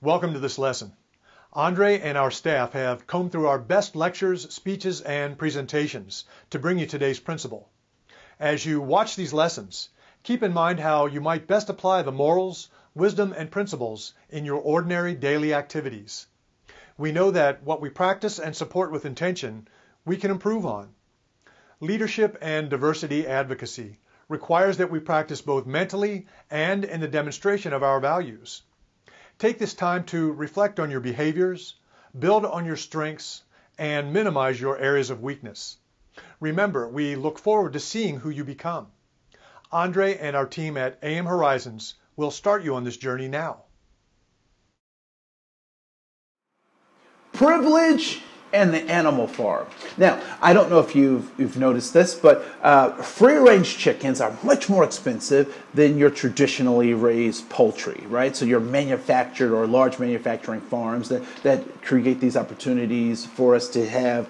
Welcome to this lesson. Andre and our staff have combed through our best lectures, speeches, and presentations to bring you today's principle. As you watch these lessons, keep in mind how you might best apply the morals, wisdom, and principles in your ordinary daily activities. We know that what we practice and support with intention, we can improve on. Leadership and diversity advocacy requires that we practice both mentally and in the demonstration of our values. Take this time to reflect on your behaviors, build on your strengths, and minimize your areas of weakness. Remember, we look forward to seeing who you become. Andre and our team at AM Horizons will start you on this journey now. Privilege and the animal farm. Now, I don't know if you've noticed this, but free-range chickens are much more expensive than your traditionally raised poultry, right? So your manufactured or large manufacturing farms that create these opportunities for us to have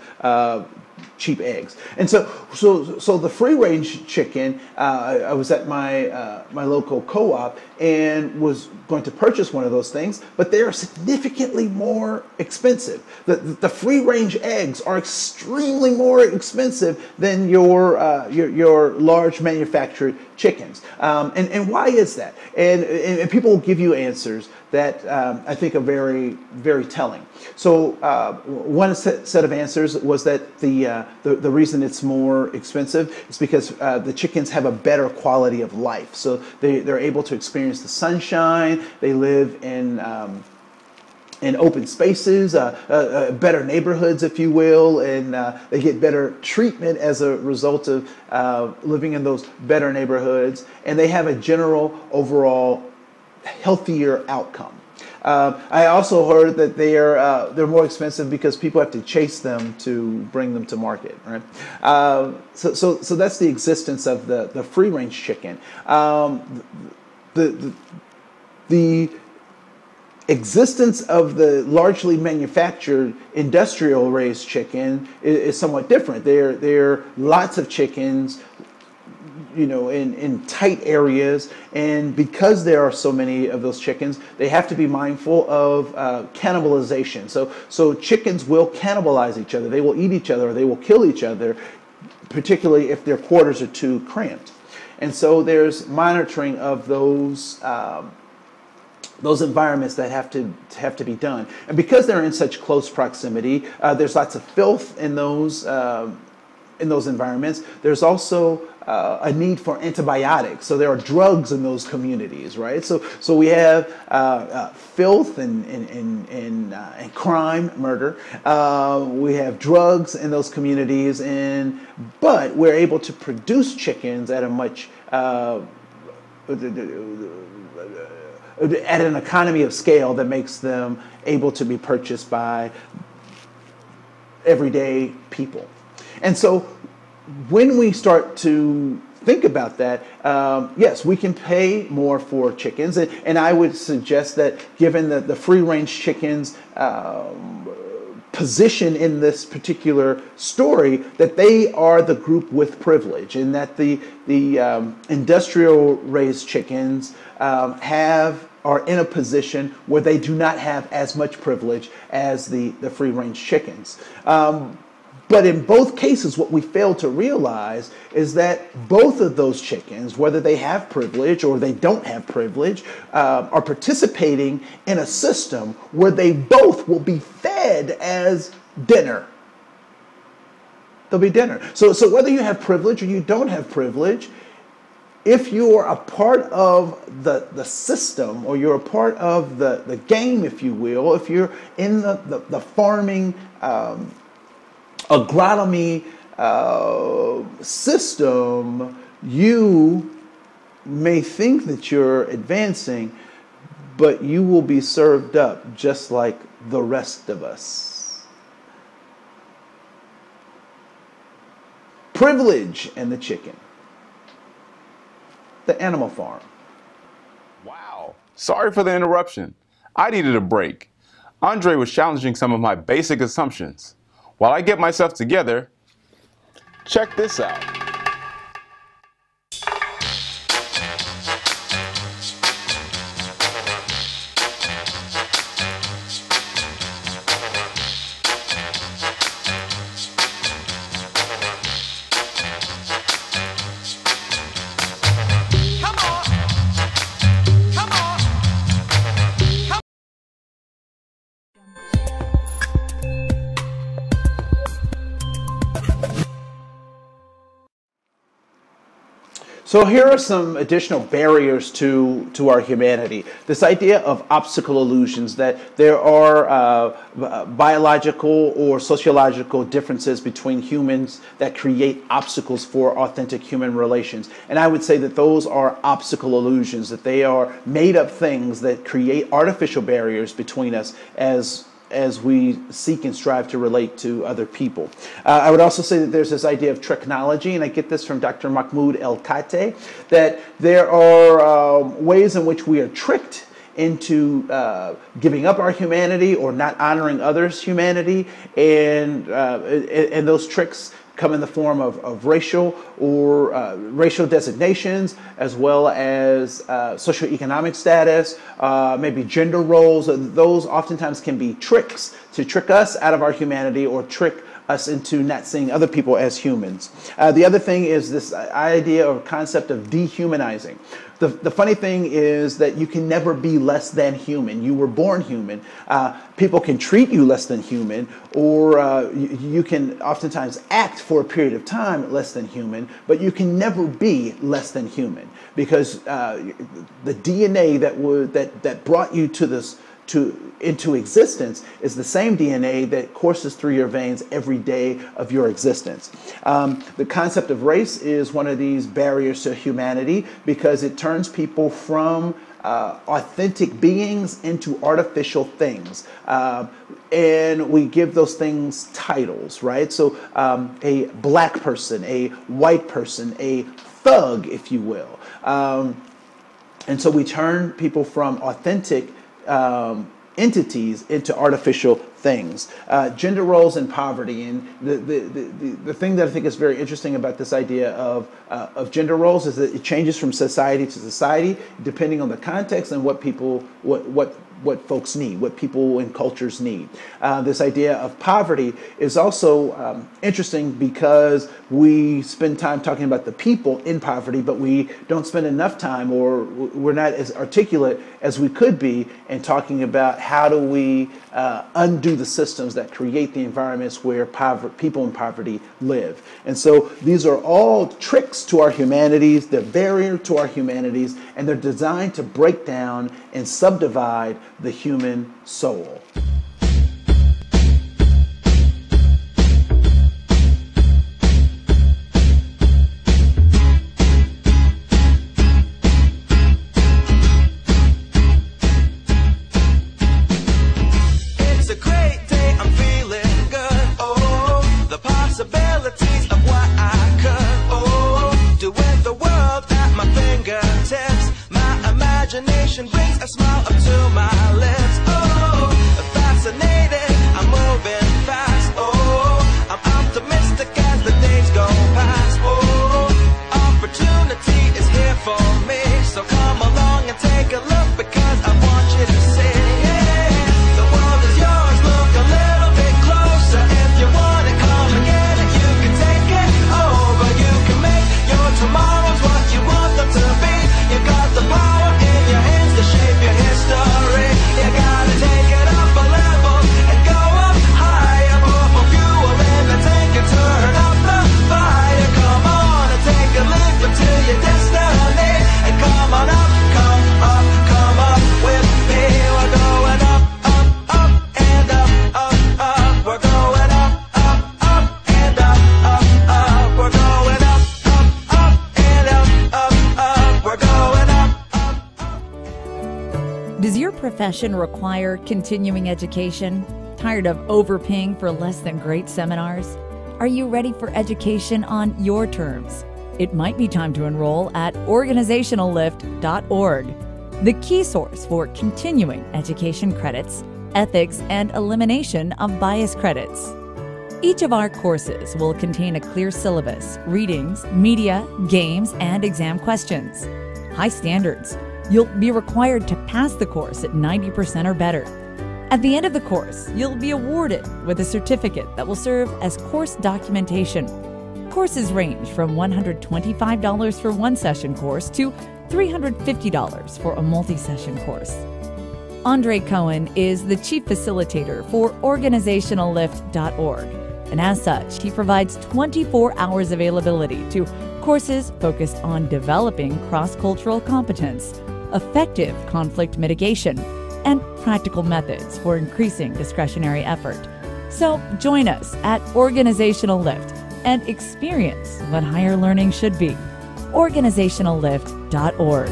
cheap eggs. And so the free-range chicken, I was at my my local co-op and was going to purchase one of those things, but they are significantly more expensive. The free-range eggs are extremely more expensive than your large manufactured chickens. And why is that? And people will give you answers that I think are very, very telling. So one set of answers was that the reason it's more expensive is because the chickens have a better quality of life. So they're able to experience the sunshine. They live in open spaces, better neighborhoods, if you will, and they get better treatment as a result of living in those better neighborhoods, and they have a general overall healthier outcome. I also heard that they're more expensive because people have to chase them to bring them to market, right? So that's the existence of the free range chicken. The existence of the largely manufactured industrial raised chicken is somewhat different. There are lots of chickens, you know, in tight areas, and because there are so many of those chickens, they have to be mindful of cannibalization. So chickens will cannibalize each other. They will eat each other, or they will kill each other, particularly if their quarters are too cramped. And so there's monitoring of those environments that have to be done. And because they're in such close proximity, there's lots of filth in those environments. There's also a need for antibiotics. So there are drugs in those communities, right? So we have filth and crime, murder. We have drugs in those communities, but we're able to produce chickens at a much at an economy of scale that makes them able to be purchased by everyday people. And so when we start to think about that, yes, we can pay more for chickens. And I would suggest that given the free-range chickens' position in this particular story, that they are the group with privilege, and that the industrial raised chickens are in a position where they do not have as much privilege as the free range chickens. But in both cases, what we fail to realize is that both of those chickens, whether they have privilege or they don't have privilege, are participating in a system where they both will be fed as dinner. They'll be dinner. So whether you have privilege or you don't have privilege, if you're a part of the system, or you're a part of the game, if you will, if you're in the farming agronomy system, you may think that you're advancing, but you will be served up just like the rest of us. Privilege and the chicken. The animal farm. Wow. Sorry for the interruption. I needed a break. Andre was challenging some of my basic assumptions. While I get myself together, check this out. So here are some additional barriers to our humanity. This idea of optical illusions, that there are biological or sociological differences between humans that create obstacles for authentic human relations. And I would say that those are optical illusions, that they are made up things that create artificial barriers between us as we seek and strive to relate to other people. I would also say that there's this idea of technology, and I get this from Dr. Mahmoud El-Kate, that there are ways in which we are tricked into giving up our humanity or not honoring others' humanity, and those tricks come in the form of racial or racial designations, as well as socioeconomic status, maybe gender roles. Those oftentimes can be tricks to trick us out of our humanity or trick us into not seeing other people as humans. The other thing is this idea or concept of dehumanizing. The funny thing is that you can never be less than human. You were born human. People can treat you less than human, or you can oftentimes act for a period of time less than human, but you can never be less than human, because the DNA that brought you into existence is the same DNA that courses through your veins every day of your existence. The concept of race is one of these barriers to humanity, because it turns people from authentic beings into artificial things. And we give those things titles, right? So a black person, a white person, a thug, if you will. And so we turn people from authentic entities into artificial things. Gender roles and poverty, and the thing that I think is very interesting about this idea of gender roles is that it changes from society to society depending on the context and what people what folks need, what people and cultures need. This idea of poverty is also interesting because we spend time talking about the people in poverty, but we don't spend enough time, or we're not as articulate as we could be in talking about how do we undo the systems that create the environments where people in poverty live. And so these are all tricks to our humanities, they're barrier to our humanities, and they're designed to break down and subdivide the human soul. Imagination brings a smile up to my lips. Oh, fascinated, I'm moving fast. Oh, I'm optimistic as the days go past. Oh, opportunity is here for me, so come along and take a look, because I want you to see. Yeah, the world is yours, look a little bit closer. If you want it, come and get it. You can take it over, you can make your tomorrows what you want them to be. You got the power in your hands to shape your history. You gotta take it up a level and go up higher. Pour more fuel in the tank and turn up the fire. Come on and take a leap into your destiny. And come on up, come up with me. We're going up, up, up, and up, up, up. We're going up, up, up, and up, up, up. We're going up, up, up, and up, up, up. We're going up. Does your profession require continuing education? Tired of overpaying for less than great seminars? Are you ready for education on your terms? It might be time to enroll at organizationallift.org, the key source for continuing education credits, ethics, and elimination of bias credits. Each of our courses will contain a clear syllabus, readings, media, games, and exam questions. High standards. You'll be required to pass the course at 90% or better. At the end of the course, you'll be awarded with a certificate that will serve as course documentation. Courses range from $125 for one session course to $350 for a multi-session course. Andre Cohen is the Chief Facilitator for organizationallift.org. and as such, he provides 24 hours availability to courses focused on developing cross-cultural competence, effective conflict mitigation, and practical methods for increasing discretionary effort. So join us at Organizational Lift and experience what higher learning should be. Organizationallift.org.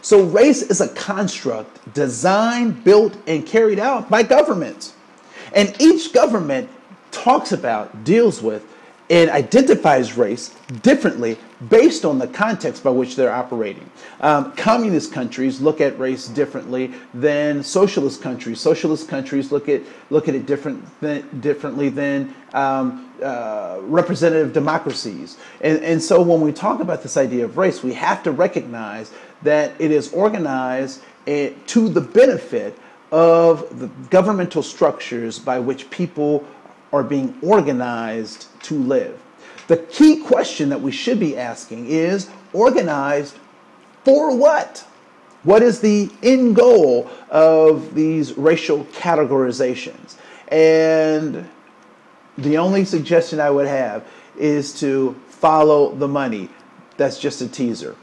So race is a construct designed, built, and carried out by governments. And each government talks about, deals with, and identifies race differently based on the context by which they're operating. Communist countries look at race differently than socialist countries. Socialist countries look at it differently than representative democracies. And so when we talk about this idea of race, we have to recognize that it is organized to the benefit of the governmental structures by which people are being organized to live. The key question that we should be asking is, organized for what? What is the end goal of these racial categorizations? And the only suggestion I would have is to follow the money. That's just a teaser.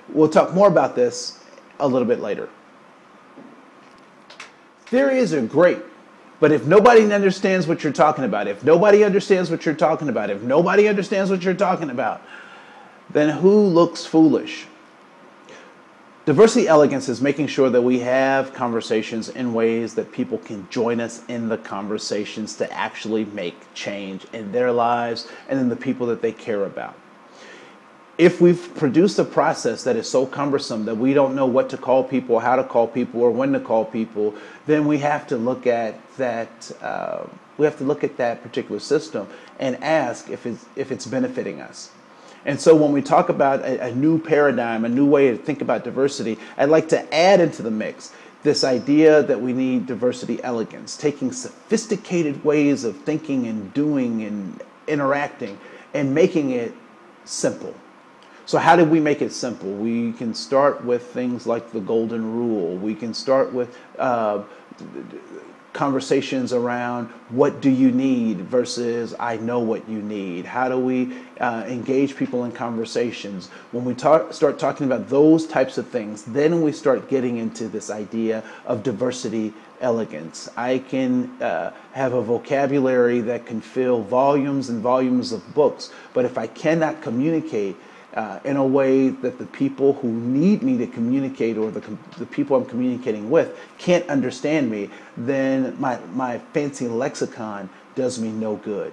We'll talk more about this a little bit later. Theories are great, but if nobody understands what you're talking about, if nobody understands what you're talking about, then who looks foolish? Diversity elegance is making sure that we have conversations in ways that people can join us in the conversations to actually make change in their lives and in the people that they care about. If we've produced a process that is so cumbersome that we don't know what to call people, how to call people, or when to call people, then we have to look at that. We have to look at that particular system and ask if it's benefiting us. And so when we talk about a new paradigm, a new way to think about diversity, I'd like to add into the mix this idea that we need diversity elegance, taking sophisticated ways of thinking and doing and interacting and making it simple. So how do we make it simple? We can start with things like the golden rule. We can start with conversations around what do you need versus I know what you need. How do we engage people in conversations? When we start talking about those types of things, then we start getting into this idea of diversity elegance. I can have a vocabulary that can fill volumes and volumes of books, but if I cannot communicate in a way that the people who need me to communicate or the people I'm communicating with can't understand me, then my fancy lexicon does me no good.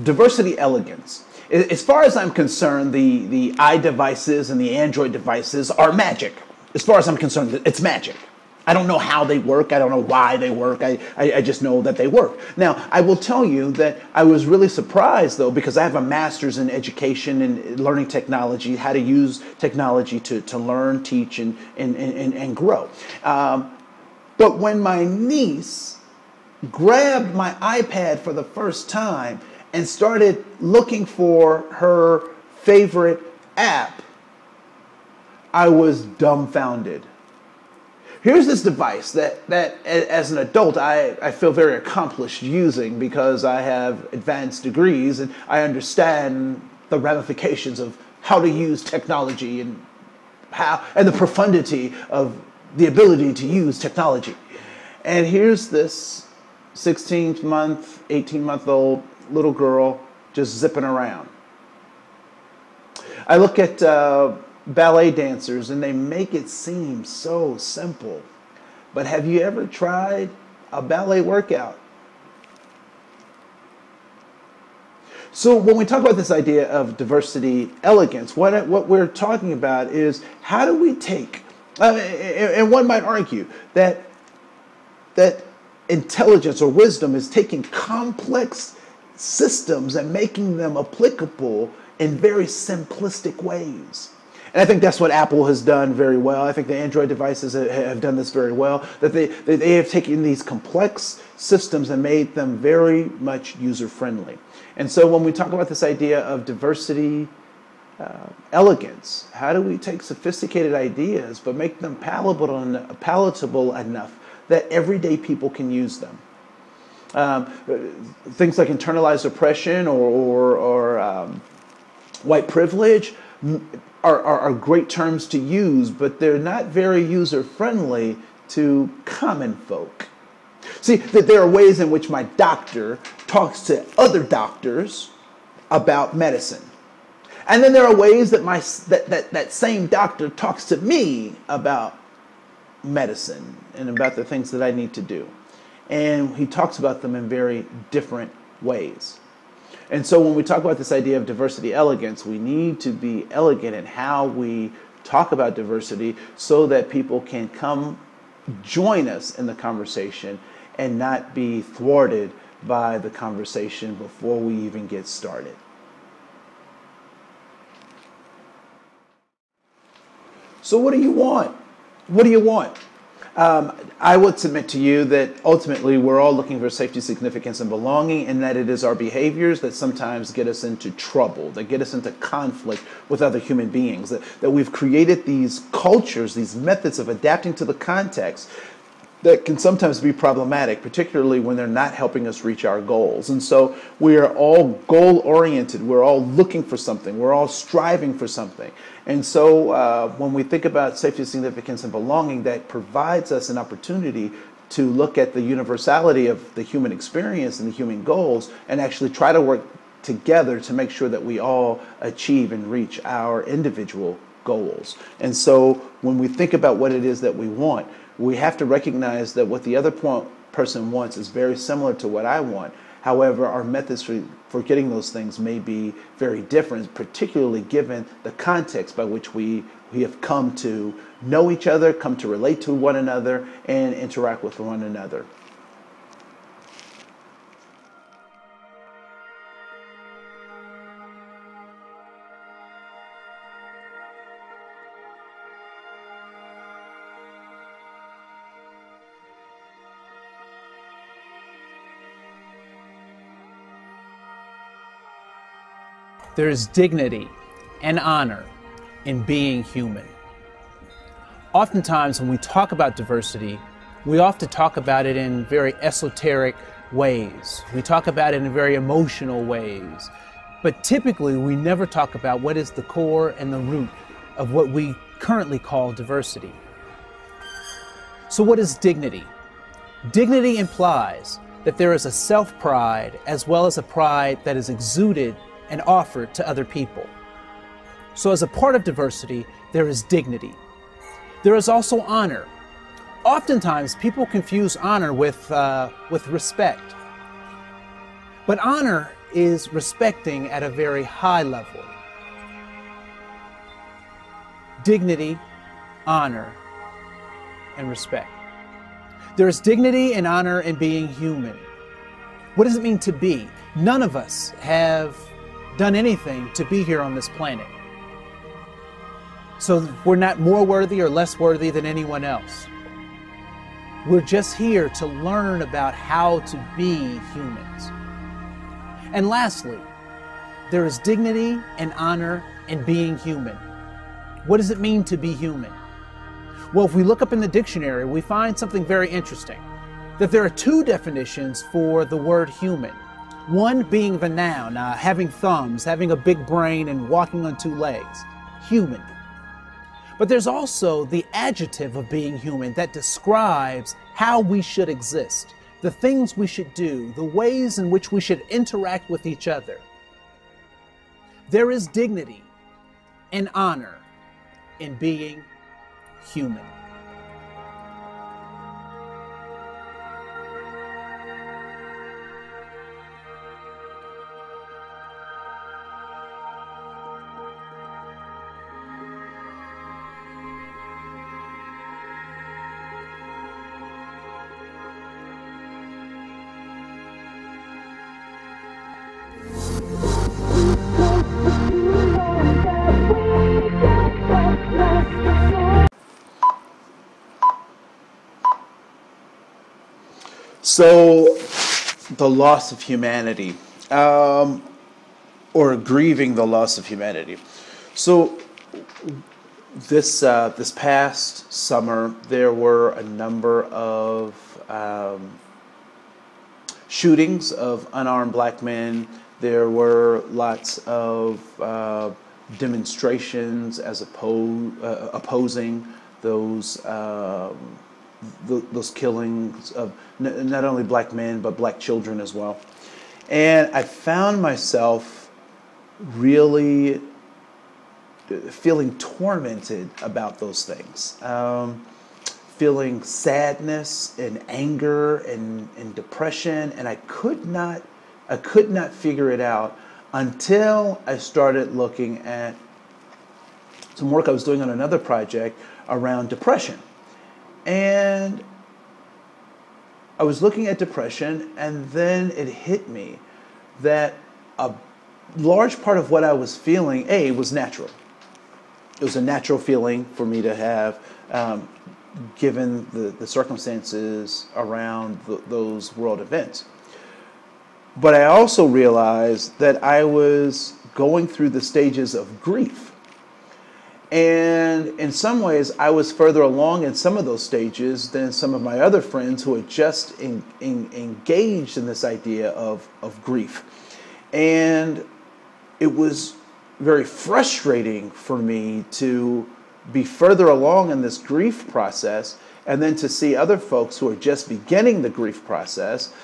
Diversity elegance. As far as I'm concerned, the iDevices and the Android devices are magic. As far as I'm concerned, it's magic. I don't know how they work. I don't know why they work. I just know that they work. Now, I will tell you that I was really surprised, though, because I have a master's in education and learning technology, how to use technology to learn, teach, and grow. But when my niece grabbed my iPad for the first time and started looking for her favorite app, I was dumbfounded. here's this device that as an adult I feel very accomplished using because I have advanced degrees and I understand the ramifications of how to use technology and the profundity of the ability to use technology. And here's this 16-month, 18-month-old little girl just zipping around. I look at ballet dancers and they make it seem so simple. But have you ever tried a ballet workout? So when we talk about this idea of diversity elegance, what we're talking about is how do we take, and one might argue that intelligence or wisdom is taking complex systems and making them applicable in very simplistic ways. And I think that's what Apple has done very well. I think the Android devices have done this very well, that they have taken these complex systems and made them very much user-friendly. And so when we talk about this idea of diversity elegance, how do we take sophisticated ideas but make them palatable enough that everyday people can use them? Things like internalized oppression or white privilege are great terms to use, but they're not very user-friendly to common folk. See, that there are ways in which my doctor talks to other doctors about medicine. And then there are ways that that same doctor talks to me about medicine and about the things that I need to do. And he talks about them in very different ways. And so when we talk about this idea of diversity elegance, we need to be elegant in how we talk about diversity so that people can come join us in the conversation and not be thwarted by the conversation before we even get started. So what do you want? What do you want? I would submit to you that ultimately we're all looking for safety, significance, and belonging, and that it is our behaviors that sometimes get us into trouble, that get us into conflict with other human beings, that we've created these cultures, these methods of adapting to the context that can sometimes be problematic, particularly when they're not helping us reach our goals. And so we are all goal-oriented. We're all looking for something. We're all striving for something. And so when we think about safety, significance, and belonging, that provides us an opportunity to look at the universality of the human experience and the human goals and actually try to work together to make sure that we all achieve and reach our individual goals. And so when we think about what it is that we want, we have to recognize that what the other person wants is very similar to what I want. However, our methods for getting those things may be very different, particularly given the context by which we have come to know each other, come to relate to one another, and interact with one another. There is dignity and honor in being human. Oftentimes when we talk about diversity, we often talk about it in very esoteric ways. We talk about it in very emotional ways. But typically we never talk about what is the core and the root of what we currently call diversity. So what is dignity? Dignity implies that there is a self-pride as well as a pride that is exuded and offered to other people. So as a part of diversity, there is dignity. There is also honor. Oftentimes, people confuse honor with respect. But honor is respecting at a very high level. Dignity, honor, and respect. There is dignity and honor in being human. What does it mean to be? None of us have done anything to be here on this planet. So we're not more worthy or less worthy than anyone else. We're just here to learn about how to be humans. And lastly, there is dignity and honor in being human. What does it mean to be human? Well, if we look up in the dictionary, we find something very interesting, that there are two definitions for the word human. One being the noun, having thumbs, having a big brain, and walking on two legs, human. But there's also the adjective of being human that describes how we should exist, the things we should do, the ways in which we should interact with each other. There is dignity and honor in being human. So, the loss of humanity, or grieving the loss of humanity. So, this past summer, there were a number of shootings of unarmed black men. There were lots of demonstrations as opposing those killings of not only black men but black children as well. And I found myself really feeling tormented about those things, feeling sadness and anger and depression, and I could not figure it out until I started looking at some work I was doing on another project around depression. And I was looking at depression, and then it hit me that a large part of what I was feeling, was natural. It was a natural feeling for me to have, given the circumstances around those world events. But I also realized that I was going through the stages of grief. And in some ways, I was further along in some of those stages than some of my other friends who had just engaged in this idea of grief. And it was very frustrating for me to be further along in this grief process and then to see other folks who are just beginning the grief process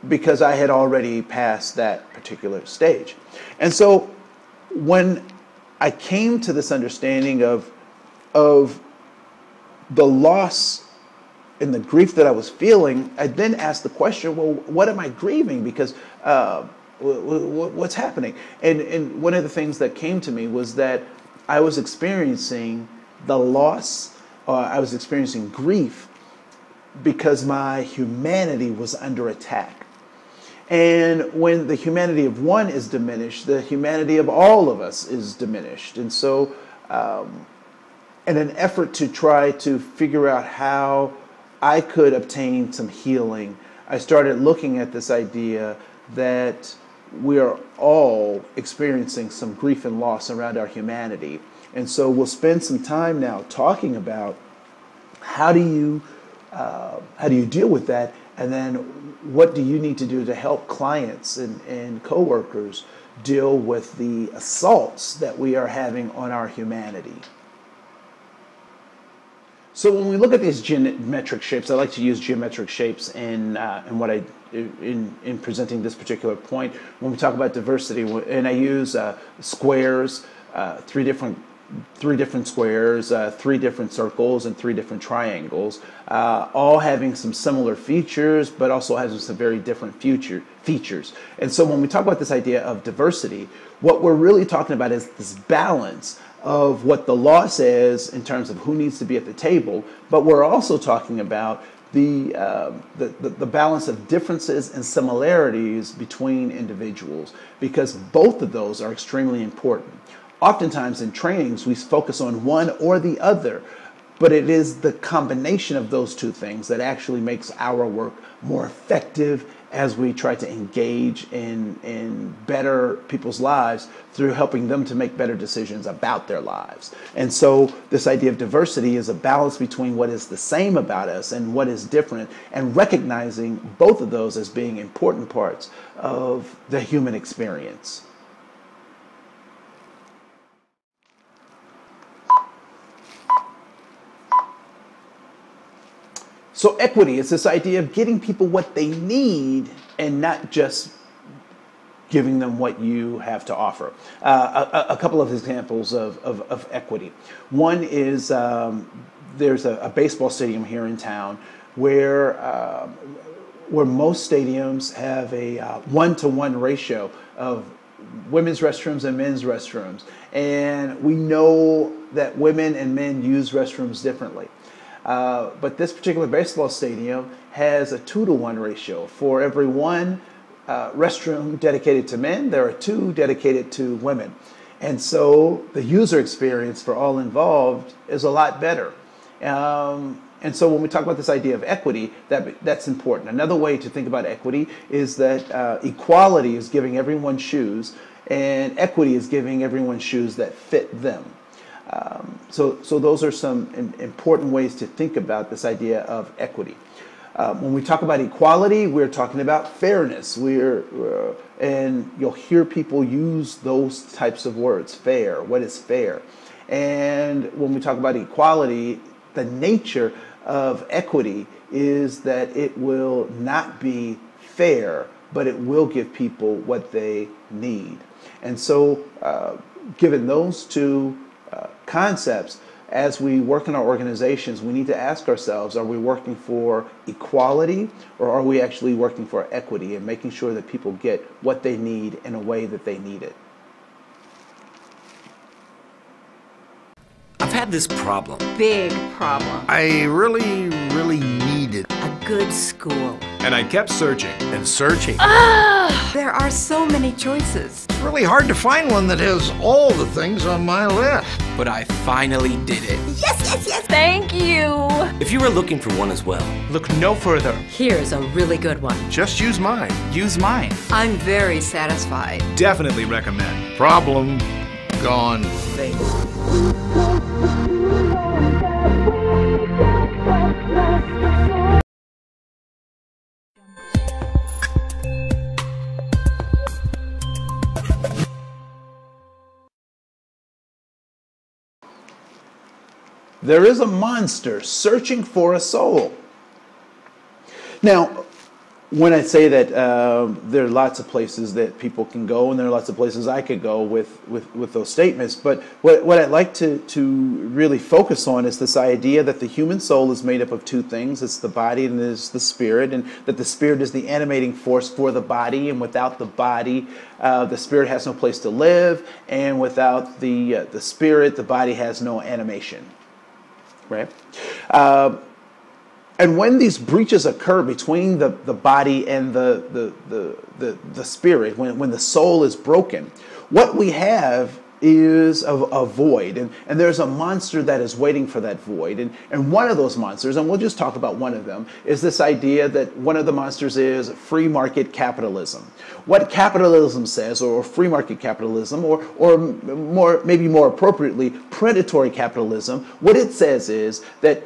because I had already passed that particular stage. And so when I came to this understanding of the loss and the grief that I was feeling, I then asked the question, well, what am I grieving? Because what's happening? And one of the things that came to me was that I was experiencing the loss, I was experiencing grief because my humanity was under attack. And when the humanity of one is diminished, the humanity of all of us is diminished. And so, in an effort to try to figure out how I could obtain some healing, I started looking at this idea that we are all experiencing some grief and loss around our humanity. And so we'll spend some time now talking about how do you deal with that, and then what do you need to do to help clients and coworkers deal with the assaults that we are having on our humanity. So when we look at these geometric shapes, I like to use geometric shapes in presenting this particular point. When we talk about diversity, and I use squares, three different squares, three different circles, and three different triangles, all having some similar features, but also having some very different features. And so when we talk about this idea of diversity, what we're really talking about is this balance of what the law says in terms of who needs to be at the table, but we're also talking about the balance of differences and similarities between individuals, because both of those are extremely important. Oftentimes in trainings, we focus on one or the other. but it is the combination of those two things that actually makes our work more effective as we try to engage in better people's lives through helping them to make better decisions about their lives. And so this idea of diversity is a balance between what is the same about us and what is different, and recognizing both of those as being important parts of the human experience. So equity is this idea of getting people what they need and not just giving them what you have to offer. A couple of examples of equity. One is there's a baseball stadium here in town where most stadiums have a 1-to-1 ratio of women's restrooms and men's restrooms. And we know that women and men use restrooms differently. But this particular baseball stadium has a 2-to-1 ratio. For every one restroom dedicated to men, there are 2 dedicated to women. And so the user experience for all involved is a lot better. And so when we talk about this idea of equity, that's important. Another way to think about equity is that equality is giving everyone shoes, and equity is giving everyone shoes that fit them. So those are some important ways to think about this idea of equity. When we talk about equality, we're talking about fairness. And you'll hear people use those types of words, fair, what is fair? And when we talk about equality, the nature of equity is that it will not be fair, but it will give people what they need. And so given those two concepts, as we work in our organizations, we need to ask ourselves, are we working for equality, or are we actually working for equity and making sure that people get what they need in a way that they need it? I've had this problem. Big problem. I really needed A good school. and I kept searching and searching. There are so many choices. It's really hard to find one that has all the things on my list. But I finally did it. Yes. Thank you. If you are looking for one as well, Look no further. Here's a really good one. Just use mine. Use mine. I'm very satisfied. Definitely recommend. Problem gone. There is a monster searching for a soul. Now, when I say that there are lots of places that people can go, and there are lots of places I could go with those statements, but what I'd like to really focus on is this idea that the human soul is made up of 2 things. It's the body and it's the spirit, and that the spirit is the animating force for the body, and without the body, the spirit has no place to live, and without the spirit, the body has no animation. Right? And when these breaches occur between the body and the spirit, when the soul is broken, what we have is a void. And there's a monster that is waiting for that void. And one of those monsters, and we'll just talk about one of them, is this idea that one of the monsters is free market capitalism. What capitalism says, or free market capitalism, or maybe more appropriately, predatory capitalism, what it says is that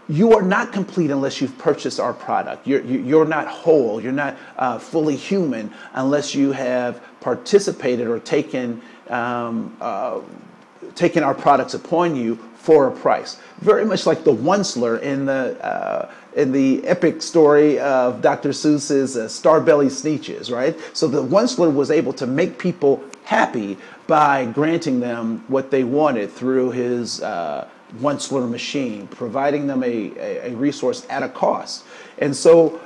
you are not complete unless you've purchased our product. You're not whole. You're not fully human unless you have participated or taken our products upon you for a price. Very much like the Onceler in the epic story of Dr. Seuss's Starbelly Sneetches, right? So the Onceler was able to make people happy by granting them what they wanted through his Onceler machine, providing them a resource at a cost. And so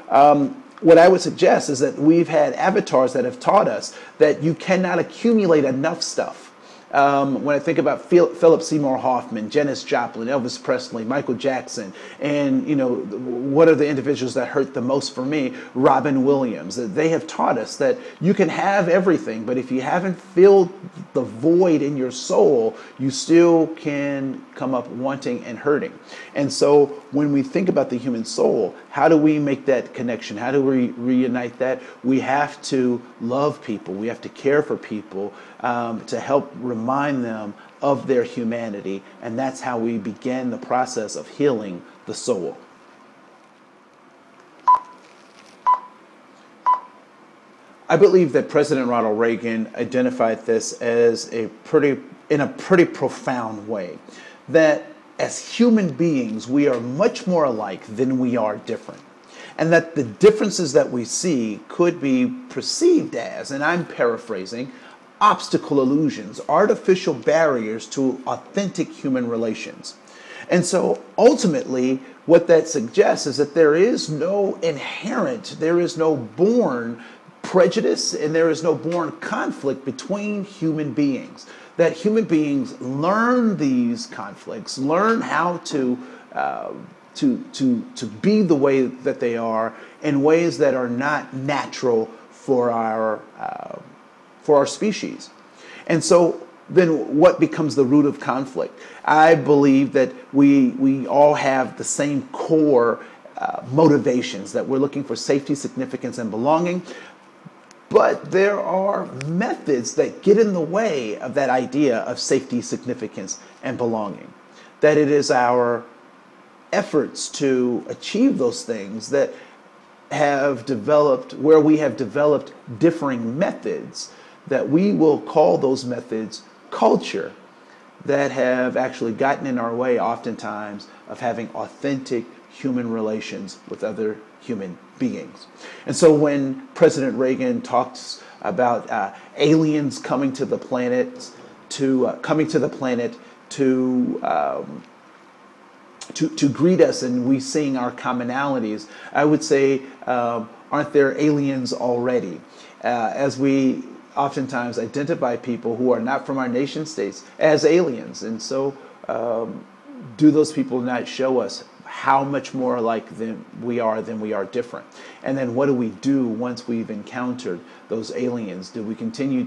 what I would suggest is that we've had avatars that have taught us that you cannot accumulate enough stuff When I think about Philip Seymour Hoffman, Janis Joplin, Elvis Presley, Michael Jackson, and what are the individuals that hurt the most for me? Robin Williams. They have taught us that you can have everything, but if you haven't filled the void in your soul, you still can come up wanting and hurting. And so when we think about the human soul, how do we make that connection? How do we reunite that? We have to love people. We have to care for people to help remind them of their humanity. And that's how we begin the process of healing the soul. I believe that President Ronald Reagan identified this as in a pretty profound way, that as human beings, we are much more alike than we are different. And that the differences that we see could be perceived as, and I'm paraphrasing, obstacle illusions, artificial barriers to authentic human relations. And so ultimately, what that suggests is that there is no born prejudice, and there is no born conflict between human beings. That human beings learn these conflicts, learn how to be the way that they are in ways that are not natural for our species. And so then what becomes the root of conflict? I believe that we all have the same core motivations, that we're looking for safety, significance, and belonging. But there are methods that get in the way of that idea of safety, significance, and belonging. That it is our efforts to achieve those things that have developed, where we have developed differing methods, that we will call those methods culture, that have actually gotten in our way oftentimes of having authentic human relations with other human beings. And so when President Reagan talks about aliens coming to the planet to greet us, and we seeing our commonalities, I would say, aren't there aliens already? As we oftentimes identify people who are not from our nation states as aliens. And so do those people not show us how much more alike than we are different? And then what do we do once we've encountered those aliens? Do we continue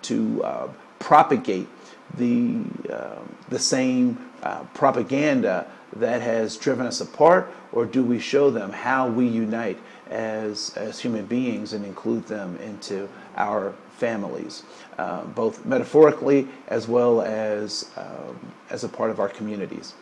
to propagate the same propaganda that has driven us apart, or do we show them how we unite as human beings and include them into our families, both metaphorically as well as a part of our communities?